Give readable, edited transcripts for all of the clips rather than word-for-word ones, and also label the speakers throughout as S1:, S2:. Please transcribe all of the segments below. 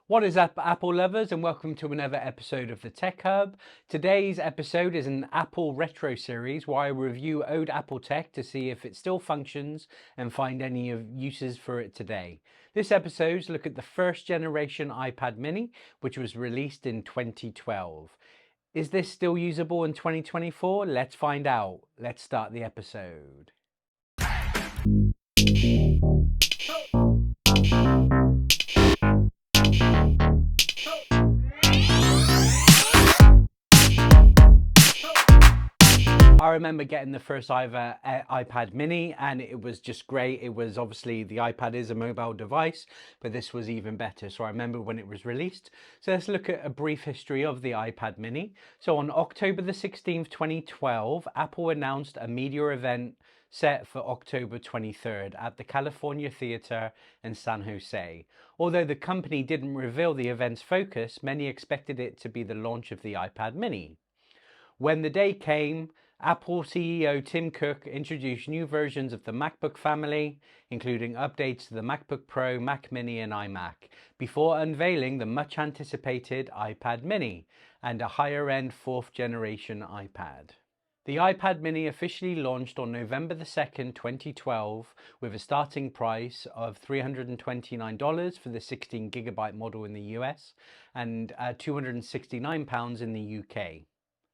S1: What is up, Apple lovers, and welcome to another episode of the Tech Hub. Today's episode is an Apple retro series where I review old Apple tech to see if it still functions and find any uses for it today. This episode looks at the first generation iPad mini, which was released in 2012. Is this still usable in 2024? Let's find out. Let's start the episode. I remember getting the first iPad mini and it was just great. It was obviously, the iPad is a mobile device, but this was even better. So I remember when it was released. So let's look at a brief history of the iPad mini. So on October the 16th, 2012, Apple announced a media event set for October 23rd at the California Theater in San Jose. Although the company didn't reveal the event's focus, many expected it to be the launch of the iPad mini. When the day came, Apple CEO Tim Cook introduced new versions of the MacBook family, including updates to the MacBook Pro, Mac Mini and iMac, before unveiling the much anticipated iPad mini and a higher-end 4th generation iPad. The iPad mini officially launched on November the 2nd, 2012, with a starting price of $329 for the 16GB model in the US and £269 in the UK.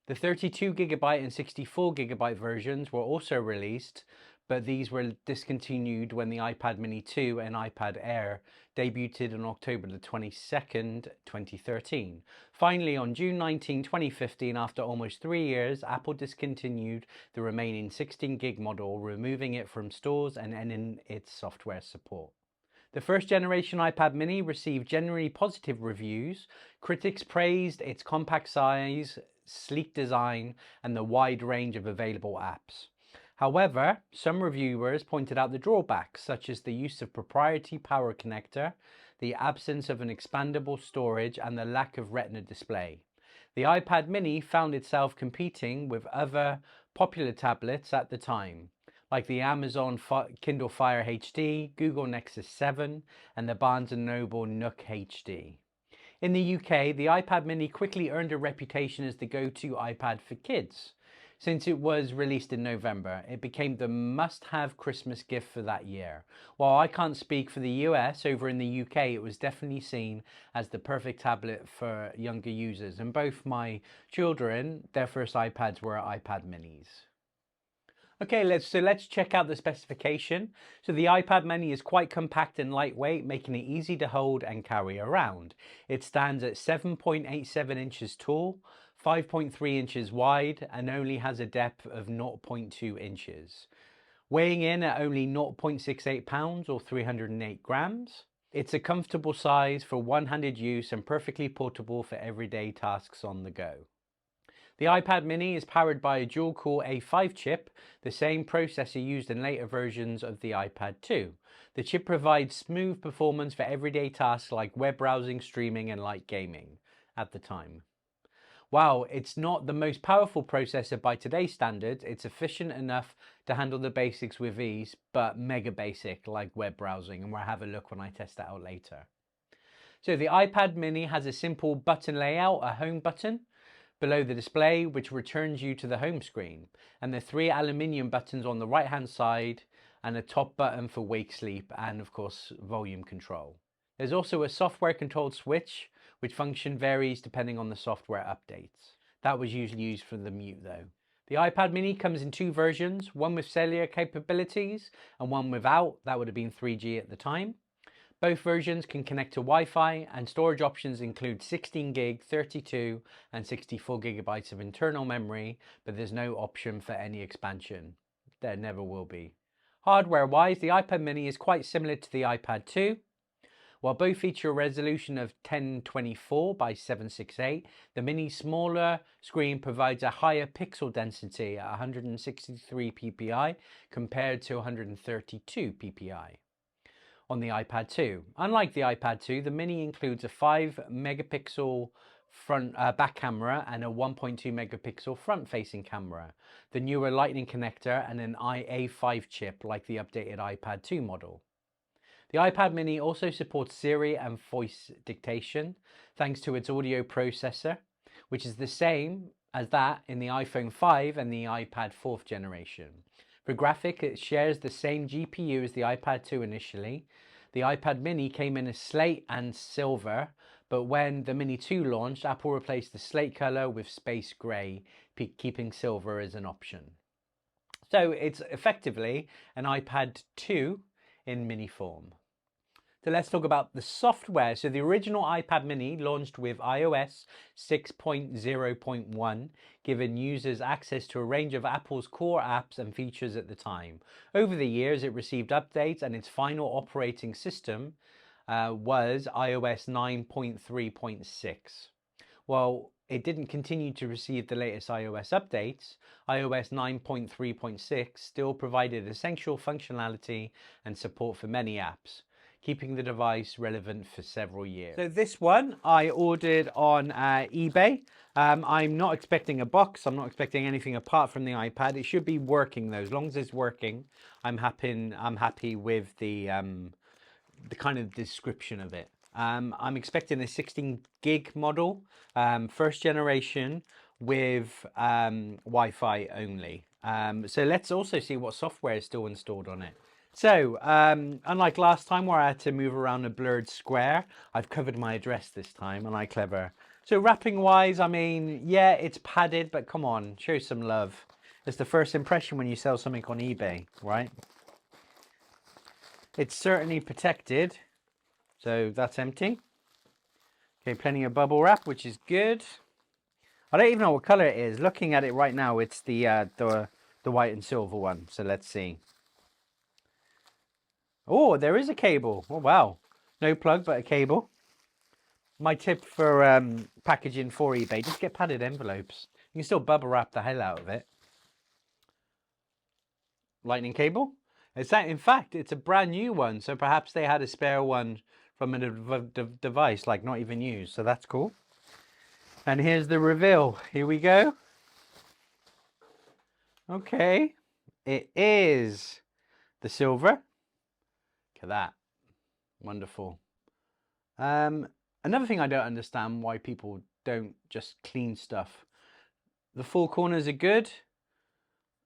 S1: The 32GB and 64GB versions were also released, but these were discontinued when the iPad mini 2 and iPad Air debuted on October the 22nd, 2013. Finally, on June 19, 2015, after almost 3 years, Apple discontinued the remaining 16GB model, removing it from stores and ending its software support. The first generation iPad mini received generally positive reviews. Critics praised its compact size, sleek design, and the wide range of available apps. However, some reviewers pointed out the drawbacks, such as the use of proprietary power connector, the absence of an expandable storage, and the lack of Retina display. The iPad mini found itself competing with other popular tablets at the time, like the Amazon Kindle Fire HD, Google Nexus 7, and the Barnes & Noble Nook HD. In the UK, the iPad mini quickly earned a reputation as the go-to iPad for kids. Since it was released in November, it became the must-have Christmas gift for that year. While I can't speak for the US, over in the UK it was definitely seen as the perfect tablet for younger users, and both my children, their first iPads were iPad minis. Okay, let's check out the specification. So the iPad mini is quite compact and lightweight, making it easy to hold and carry around. It stands at 7.87 inches tall, 5.3 inches wide, and only has a depth of 0.2 inches. Weighing in at only 0.68 pounds or 308 grams. It's a comfortable size for one-handed use and perfectly portable for everyday tasks on the go. The iPad mini is powered by a dual-core A5 chip, the same processor used in later versions of the iPad 2. The chip provides smooth performance for everyday tasks like web browsing, streaming, and light gaming at the time. While it's not the most powerful processor by today's standards, it's efficient enough to handle the basics with ease, but mega basic like web browsing, and we'll have a look when I test that out later. So the iPad mini has a simple button layout, a home button below the display, which returns you to the home screen, and the 3 aluminium buttons on the right hand side, and a top button for wake sleep and of course volume control. There's also a software controlled switch, which function varies depending on the software updates. That was usually used for the mute though. The iPad mini comes in 2 versions, one with cellular capabilities and one without. That would have been 3G at the time. Both versions can connect to Wi-Fi, and storage options include 16GB, 32 and 64GB of internal memory, but there's no option for any expansion. There never will be. Hardware-wise, the iPad mini is quite similar to the iPad 2. While both feature a resolution of 1024 by 768, the mini's smaller screen provides a higher pixel density at 163 ppi compared to 132 ppi. On the iPad 2. Unlike the iPad 2, the mini includes a 5 megapixel back camera and a 1.2 megapixel front-facing camera, the newer Lightning connector, and an A5 chip like the updated iPad 2 model. The iPad mini also supports Siri and voice dictation thanks to its audio processor, which is the same as that in the iPhone 5 and the iPad 4th generation. For graphics, it shares the same GPU as the iPad 2 initially. The iPad mini came in as slate and silver, but when the Mini 2 launched, Apple replaced the slate color with space gray, keeping silver as an option. So it's effectively an iPad 2 in mini form. So let's talk about the software. So the original iPad mini launched with iOS 6.0.1, giving users access to a range of Apple's core apps and features at the time. Over the years, it received updates, and its final operating system was iOS 9.3.6. Well, it didn't continue to receive the latest iOS updates. iOS 9.3.6 still provided essential functionality and support for many apps, keeping the device relevant for several years. So this one I ordered on eBay. I'm not expecting a box. I'm not expecting anything apart from the iPad. It should be working though. As long as it's working, I'm happy with the kind of description of it. I'm expecting a 16 gig model, first generation with Wi-Fi only. So let's also see what software is still installed on it. So, unlike last time where I had to move around a blurred square, I've covered my address this time, and I clever. So wrapping wise, I mean, yeah, it's padded, but come on, show some love. It's the first impression when you sell something on eBay, right? It's certainly protected, so that's empty. Okay, plenty of bubble wrap, which is good. I don't even know what color it is. Looking at it right now, it's the white and silver one. So let's see. Oh, there is a cable. Oh, wow. No plug, but a cable. My tip for packaging for eBay, just get padded envelopes. You can still bubble wrap the hell out of it. Lightning cable. In fact, it's a brand new one. So perhaps they had a spare one from a device, like not even used. So that's cool. And here's the reveal. Here we go. Okay. It is the silver. Look at that. Wonderful. Another thing I don't understand why people don't just clean stuff. The four corners are good.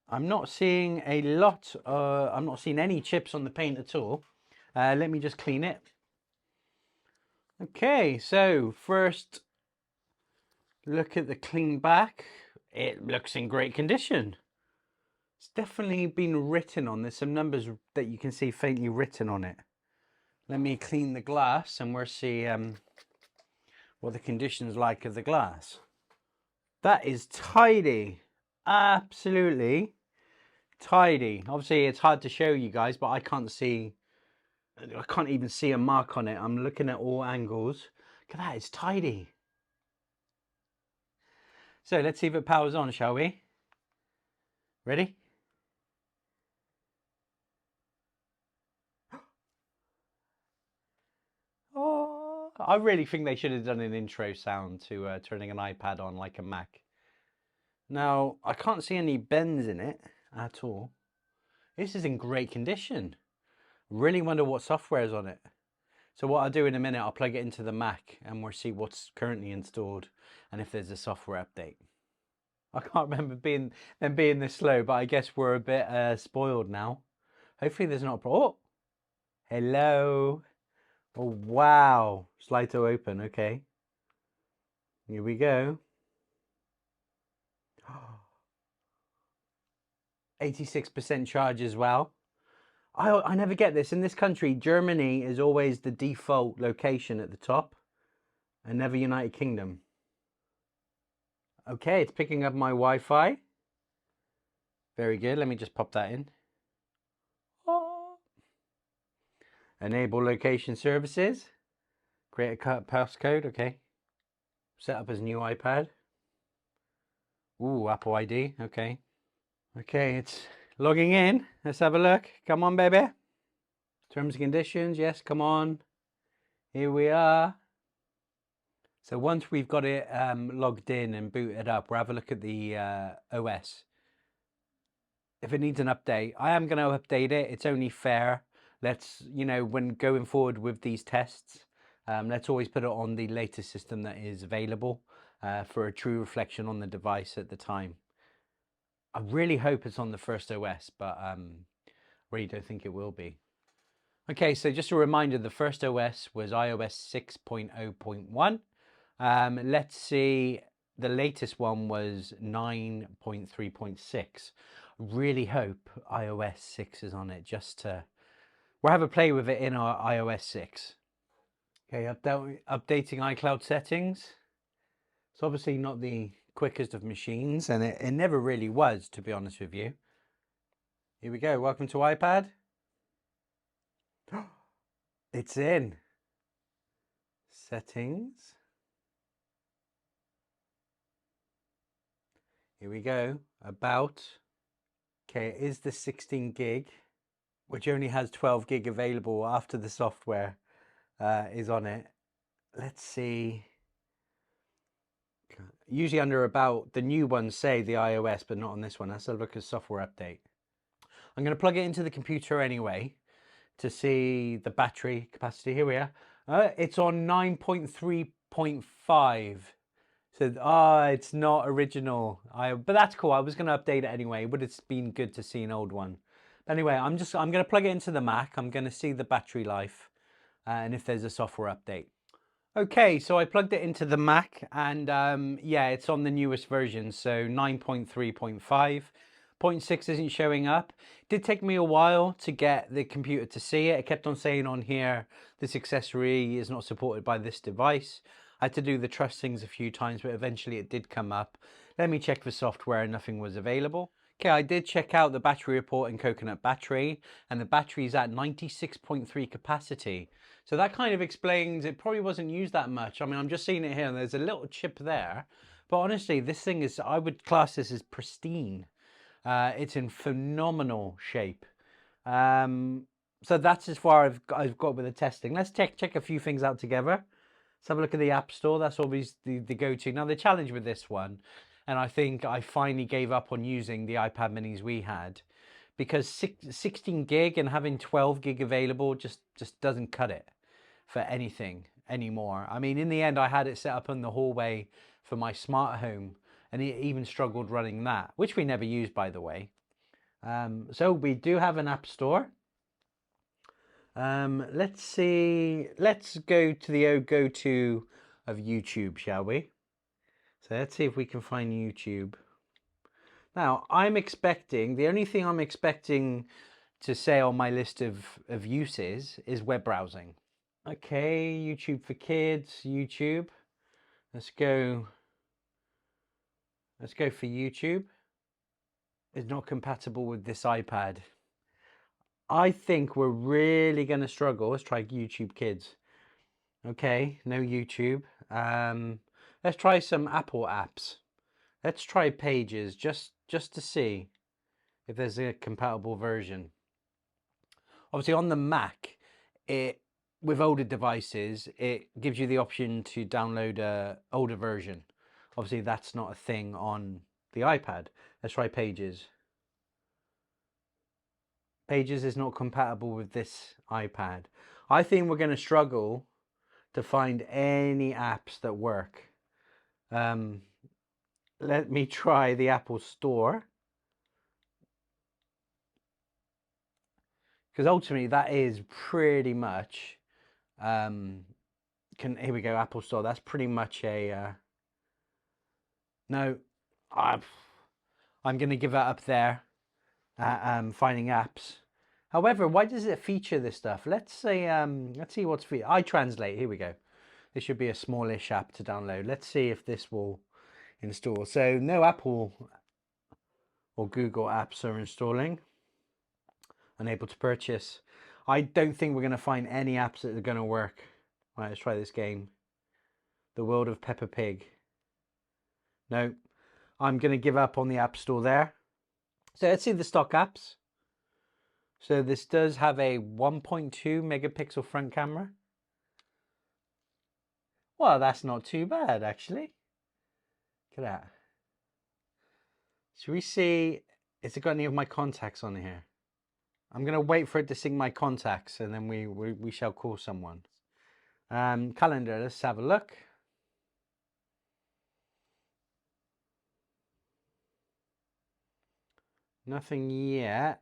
S1: I'm not seeing a lot. I'm not seeing any chips on the paint at all. Let me just clean it. Okay, so first look at the clean back. It looks in great condition. It's definitely been written on. There's some numbers that you can see faintly written on it. Let me clean the glass and we'll see what the condition's like of the glass. That is tidy. Absolutely tidy. Obviously it's hard to show you guys, but I can't even see a mark on it. I'm looking at all angles. Look at that, it's tidy. So let's see if it powers on, shall we? Ready? Oh, I really think they should have done an intro sound to turning an iPad on like a Mac. Now, I can't see any bends in it at all. This is in great condition. Really wonder what software is on it. So what I'll do in a minute, I'll plug it into the Mac and we'll see what's currently installed and if there's a software update. I can't remember them being this slow, but I guess we're a bit spoiled now. Hopefully there's not a problem. Oh, hello. Oh, wow. Slide to open. Okay. Here we go. 86% charge as well. I never get this. In this country, Germany is always the default location at the top and never United Kingdom. Okay, it's picking up my Wi-Fi. Very good. Let me just pop that in. Oh. Enable location services. Create a passcode. Okay. Set up as new iPad. Ooh, Apple ID. Okay. Okay, it's logging in. Let's have a look. Come on, baby. Terms and conditions. Yes, come on. Here we are. So once we've got it logged in and booted up, we'll have a look at the OS. If it needs an update, I am going to update it. It's only fair. let's, when going forward with these tests, let's always put it on the latest system that is available for a true reflection on the device at the time. I really hope it's on the first OS, but really don't think it will be. Okay, so just a reminder, the first OS was iOS 6.0.1. Let's see, the latest one was 9.3.6. Really hope iOS 6 is on it, just to we'll have a play with it in our iOS 6. Okay, updating iCloud settings. It's obviously not the quickest of machines, and it never really was, to be honest with you. Here we go. Welcome to iPad. It's in. Settings. Here we go. About. Okay, it is the 16 gig, which only has 12 gig available after the software is on it. Let's see. Usually under about, the new ones say the iOS, but not on this one. Let's have a look at software update. I'm going to plug it into the computer anyway to see the battery capacity. Here we are. It's on 9.3.5. So, it's not original. But that's cool. I was going to update it anyway. It would have been good to see an old one. But anyway, I'm going to plug it into the Mac. I'm going to see the battery life and if there's a software update. Okay, so I plugged it into the Mac, and yeah, it's on the newest version, so 9.3.5. 0.6 isn't showing up. It did take me a while to get the computer to see it. It kept on saying on here, this accessory is not supported by this device. I had to do the trust things a few times, but eventually it did come up. Let me check for software, and nothing was available. Okay, I did check out the battery report in Coconut Battery, and the battery is at 96.3 capacity. So that kind of explains it probably wasn't used that much. I mean, I'm just seeing it here, and there's a little chip there. But honestly, this thing is, I would class this as pristine. It's in phenomenal shape. So that's as far I've got with the testing. Let's check a few things out together. Let's have a look at the App Store. That's always the go-to. Now, the challenge with this one, and I think I finally gave up on using the iPad minis we had, because 16 gig and having 12 gig available just doesn't cut it for anything anymore. I mean, in the end, I had it set up in the hallway for my smart home, and it even struggled running that, which we never used, by the way. So we do have an App Store. Let's see. Let's go to the go-to of YouTube, shall we? So let's see if we can find YouTube. Now, the only thing I'm expecting to say on my list of uses is web browsing. Okay, YouTube for kids, YouTube. Let's go for YouTube. It's not compatible with this iPad. I think we're really going to struggle. Let's try YouTube Kids. Okay, no YouTube. Let's try some Apple apps. Let's try Pages just to see if there's a compatible version. Obviously on the Mac, with older devices, it gives you the option to download a older version. Obviously that's not a thing on the iPad. Let's try Pages. Pages is not compatible with this iPad. I think we're going to struggle to find any apps that work. Let me try the Apple Store, because ultimately that is pretty much here we go, Apple Store. That's pretty much a no. I'm going to give that up there. Finding apps. However, why does it feature this stuff? Let's see what's featured. iTranslate. Here we go. This should be a smallish app to download. Let's see if this will install. So no Apple or Google apps are installing. Unable to purchase. I don't think we're going to find any apps that are going to work. All right, let's try this game. The World of Peppa Pig. No, I'm going to give up on the App Store there. So let's see the stock apps. So this does have a 1.2 megapixel front camera. Well, that's not too bad, actually. Look at that. Should we see, has it got any of my contacts on here? I'm going to wait for it to sync my contacts, and then we shall call someone. Calendar, let's have a look. Nothing yet.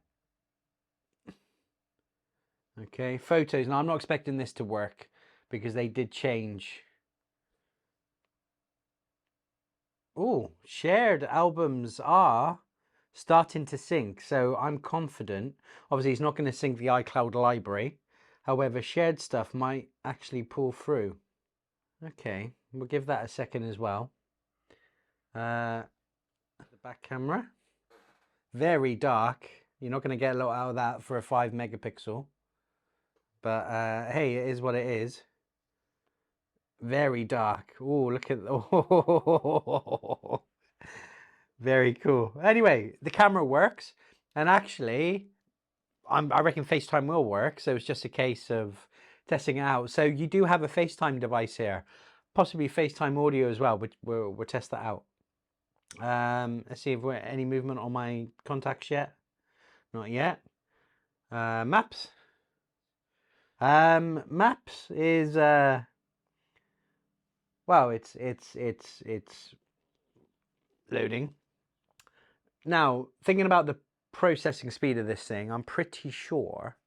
S1: Okay, photos. Now, I'm not expecting this to work because they did change. Oh, shared albums are starting to sync, so I'm confident. Obviously, it's not going to sync the iCloud library. However, shared stuff might actually pull through. Okay, we'll give that a second as well. The back camera. Very dark. You're not going to get a lot out of that for a 5 megapixel. But hey, it is what it is. Very dark. Oh, look at... Oh, very cool. Anyway, the camera works. And actually, I reckon FaceTime will work. So it's just a case of testing it out. So you do have a FaceTime device here. Possibly FaceTime audio as well. But we'll test that out. Let's see if we're any movement on my contacts yet. Not yet. Maps. Maps is well, it's loading. Now, thinking about the processing speed of this thing, I'm pretty sure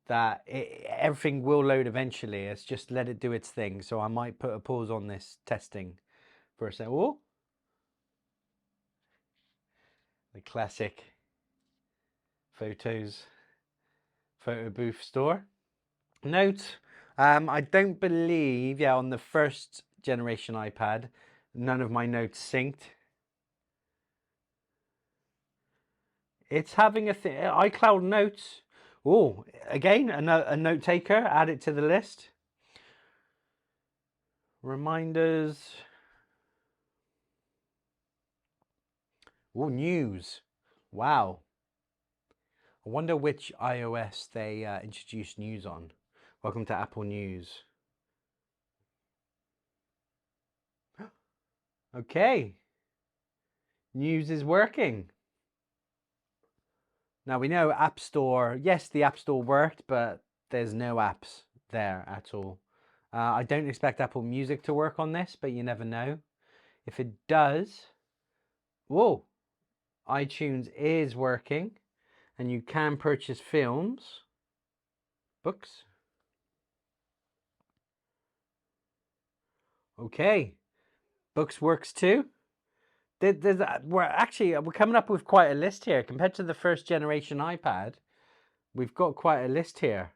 S1: that everything will load eventually. It's just let it do its thing. So I might put a pause on this testing for a second. Oh, the classic photo booth store. Note, I don't believe, yeah, on the first generation iPad, none of my notes synced. It's having a thing. iCloud Notes. Oh, again, a note taker. Add it to the list. Reminders. Oh, news. Wow. I wonder which iOS they introduced news on. Welcome to Apple News. Okay. News is working. Now we know App Store, yes, the App Store worked, but there's no apps there at all. I don't expect Apple Music to work on this, but you never know. If it does, whoa, iTunes is working and you can purchase films, books. Okay, books works too. We're coming up with quite a list here compared to the first generation iPad. We've got quite a list here.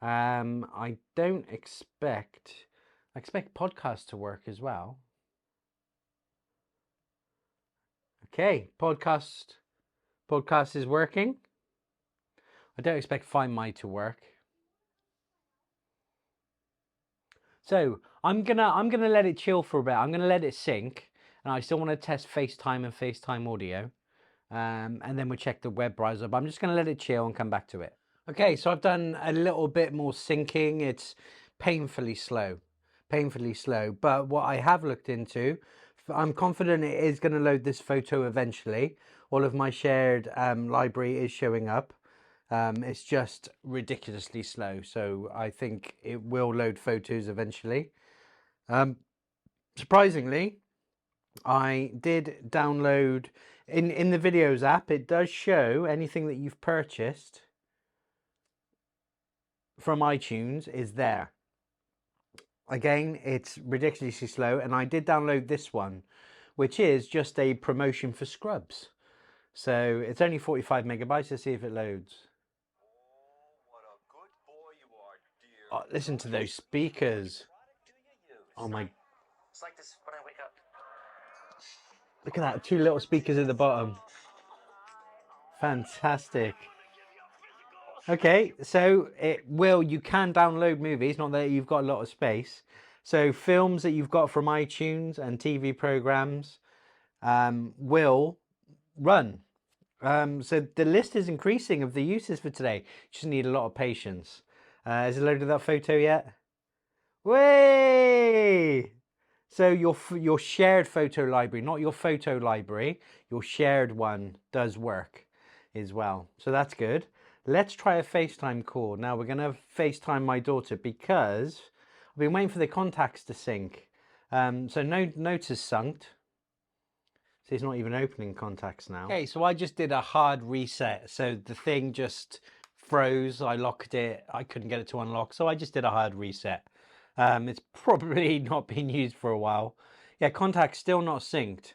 S1: I expect podcasts to work as well. Okay, podcast is working. I don't expect Find My to work. So I'm gonna let it chill for a bit. I'm gonna let it sync, and I still want to test FaceTime and FaceTime audio, and then we'll check the web browser. But I'm just gonna let it chill and come back to it. Okay, so I've done a little bit more syncing. It's painfully slow, But what I have looked into, I'm confident it is going to load this photo eventually. All of my shared library is showing up. It's just ridiculously slow. So I think it will load photos eventually. Surprisingly, I did download in the videos app. It does show anything that you've purchased from iTunes is there. Again, it's ridiculously slow, and I did download this one, which is just a promotion for Scrubs. So it's only 45 megabytes. Let's see if it loads.
S2: What a good boy you are, dear.
S1: Oh, listen to those speakers. Oh my.
S2: It's like this when I wake up.
S1: Look at that, 2 little speakers at the bottom. Fantastic. Okay, so you can download movies, not that you've got a lot of space. So films that you've got from iTunes and TV programs will run. So the list is increasing of the uses for today. You just need a lot of patience. Has it loaded that photo yet? Way! So your shared photo library, not your photo library, your shared one does work as well. So that's good. Let's try a FaceTime call. Now we're going to FaceTime my daughter because I've been waiting for the contacts to sync. So no notes is synced. So it's not even opening contacts now. Okay, so I just did a hard reset. So the thing just froze. I locked it. I couldn't get it to unlock. So I just did a hard reset. It's probably not been used for a while. Yeah, contacts still not synced.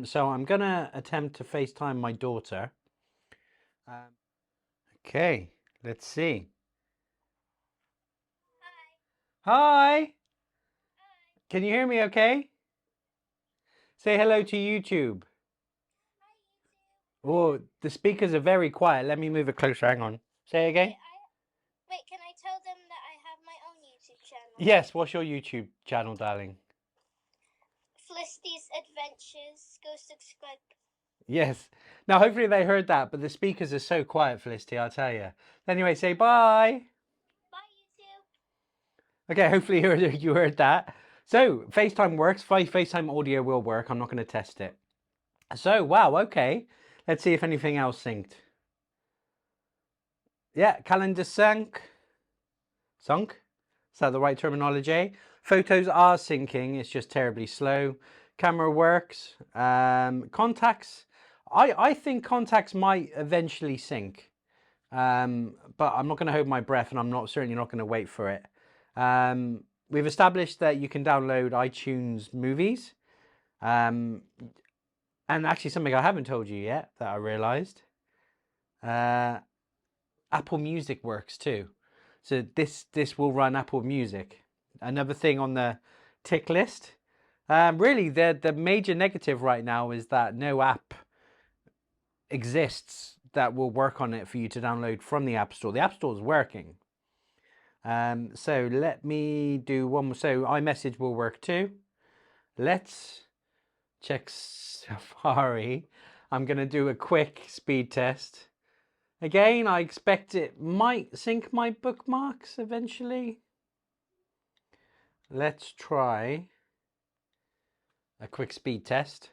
S1: So I'm going to attempt to FaceTime my daughter. Okay, let's see. Hi. Can you hear me okay? Say hello to YouTube. Oh, the speakers are very quiet. Let me move it closer. Hang on. Say again.
S3: Wait, can I tell them that I have my own YouTube channel?
S1: Yes, what's your YouTube channel, darling?
S3: Felicity's Adventures. Go subscribe.
S1: Yes. Now, hopefully they heard that, but the speakers are so quiet, Felicity, I'll tell you. Anyway, say bye.
S3: Bye, YouTube.
S1: Okay, hopefully you heard that. So, FaceTime works. FaceTime audio will work. I'm not going to test it. So, wow, okay. Let's see if anything else synced. Yeah, calendar sync. Sunk? Is that the right terminology? Photos are syncing. It's just terribly slow. Camera works. Contacts. I think contacts might eventually sync. But I'm not going to hold my breath, and I'm certainly not going to wait for it. We've established that you can download iTunes movies. And actually something I haven't told you yet that I realized. Apple Music works too. So this will run Apple Music. Another thing on the tick list. Really, the major negative right now is that no app exists that will work on it for you to download from the App Store. The App Store is working. So let me do one more. So iMessage will work too. Let's check Safari. I'm going to do a quick speed test. Again, I expect it might sync my bookmarks eventually. Let's try a quick speed test.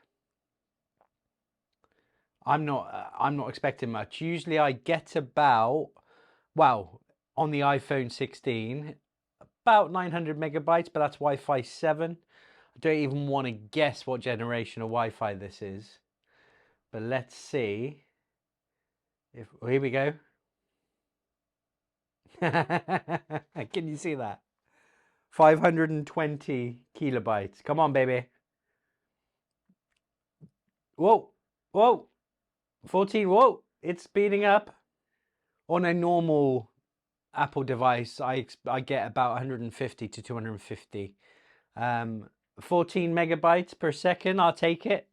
S1: I'm not expecting much. Usually I get about, well, on the iPhone 16, about 900 megabytes, but that's Wi-Fi 7. I don't even want to guess what generation of Wi-Fi this is. But let's see. Here we go. Can you see that? 520 kilobytes. Come on, baby. Whoa, whoa. 14, whoa. It's speeding up. On a normal Apple device, I get about 150 to 250. 14 megabytes per second, I'll take it.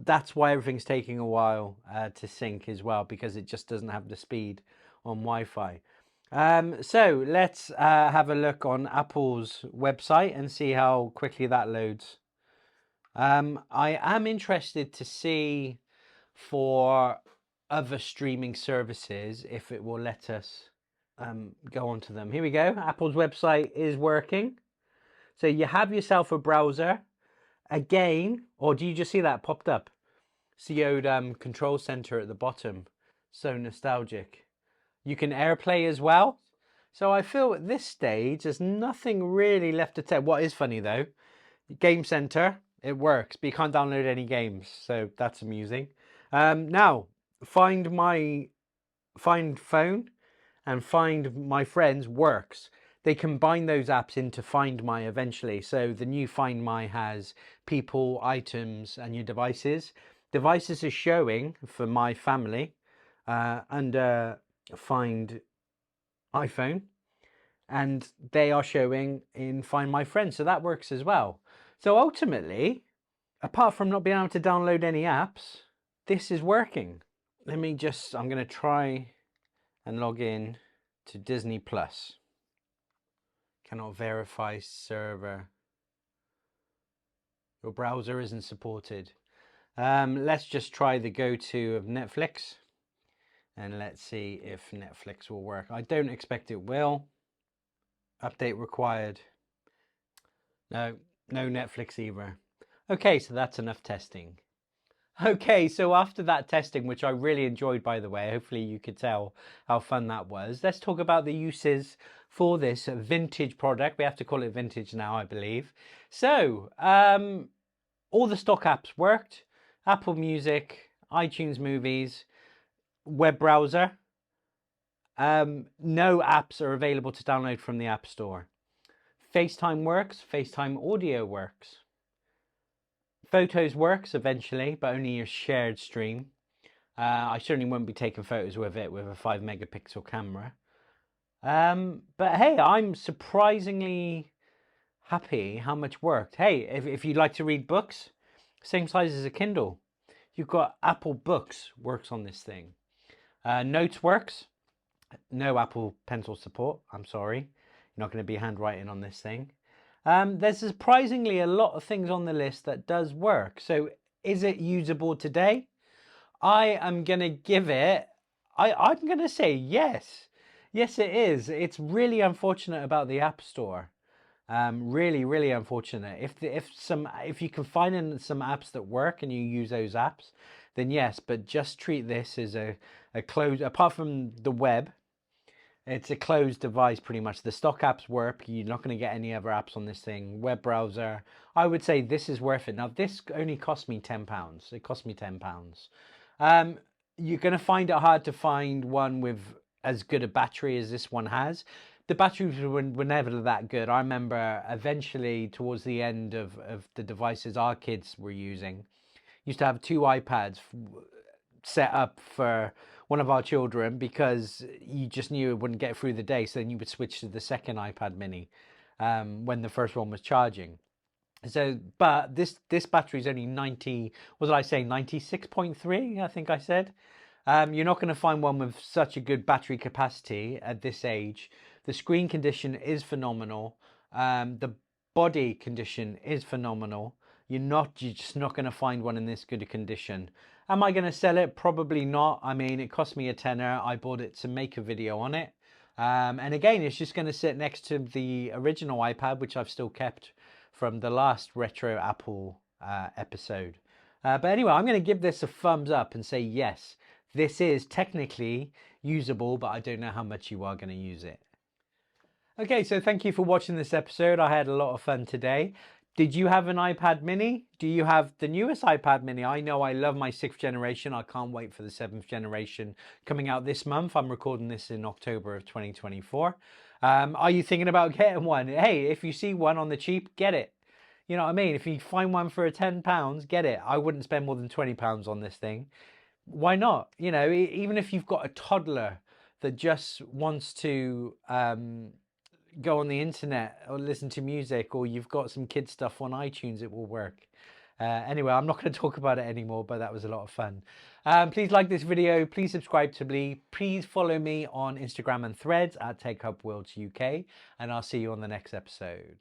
S1: That's why everything's taking a while to sync as well, because it just doesn't have the speed on Wi-Fi. So let's have a look on Apple's website and see how quickly that loads. I am interested to see for other streaming services if it will let us go onto them. Here we go. Apple's website is working. So you have yourself a browser. Again, or do you just see that popped up? CO'd control center at the bottom. So nostalgic. You can AirPlay as well. So I feel at this stage there's nothing really left to tell. What is funny though, Game Center, it works, but you can't download any games. So that's amusing. Now, find phone and Find My Friends works. They combine those apps into Find My eventually. So the new Find My has people, items, and your devices. Devices are showing for my family under Find iPhone, and they are showing in Find My Friends. So that works as well. So ultimately, apart from not being able to download any apps, this is working. I'm going to try and log in to Disney Plus. Cannot verify server. Your browser isn't supported. Let's just try the go-to of Netflix. And let's see if Netflix will work. I don't expect it will. Update required. No Netflix either. Okay, so that's enough testing. Okay, so after that testing, which I really enjoyed, by the way, hopefully you could tell how fun that was. Let's talk about the uses for this vintage product. We have to call it vintage now, I believe. So, all the stock apps worked. Apple Music, iTunes Movies, web browser. No apps are available to download from the App Store. FaceTime works, FaceTime audio works. Photos works eventually, but only a shared stream. I certainly won't be taking photos with it with a 5 megapixel camera. But hey, I'm surprisingly happy how much worked. Hey, if you'd like to read books, same size as a Kindle. You've got Apple Books works on this thing. Notes works. No Apple Pencil support. I'm sorry. You're not going to be handwriting on this thing. There's surprisingly a lot of things on the list that does work. So is it usable today? I am going to give it, I'm going to say yes. Yes, it is. It's really unfortunate about the App Store. Really, really unfortunate. If you can find some apps that work and you use those apps, then yes. But just treat this as a closed. Apart from the web, it's a closed device pretty much. The stock apps work. You're not going to get any other apps on this thing. Web browser. I would say this is worth it. Now this only cost me £10. It cost me £10. You're going to find it hard to find one with as good a battery as this one has. The batteries were never that good. I remember eventually towards the end of the devices our kids were using, used to have 2 iPads set up for one of our children because you just knew it wouldn't get through the day. So then you would switch to the second iPad mini when the first one was charging. So, but this battery is only 90, what did I say, 96.3, I think I said. You're not going to find one with such a good battery capacity at this age. The screen condition is phenomenal. The body condition is phenomenal. You're just not going to find one in this good a condition. Am I going to sell it? Probably not. I mean, it cost me a tenner. I bought it to make a video on it. And again, it's just going to sit next to the original iPad, which I've still kept from the last retro Apple episode. But anyway, I'm going to give this a thumbs up and say yes, this is technically usable, but I don't know how much you are going to use it. Okay, so thank you for watching this episode. I had a lot of fun today. Did you have an iPad mini? Do you have the newest iPad mini? I know I love my 6th generation. I can't wait for the 7th generation coming out this month. I'm recording this in October of 2024. Are you thinking about getting one? Hey, if you see one on the cheap, get it. You know what I mean? If you find one for £10, get it. I wouldn't spend more than £20 on this thing. Why not? You know, even if you've got a toddler that just wants to go on the internet or listen to music, or you've got some kid stuff on iTunes, it will work. Anyway, I'm not going to talk about it anymore, but that was a lot of fun. Please like this video. Please subscribe to me. Please follow me on Instagram and Threads at TechHubWorlds UK, and I'll see you on the next episode.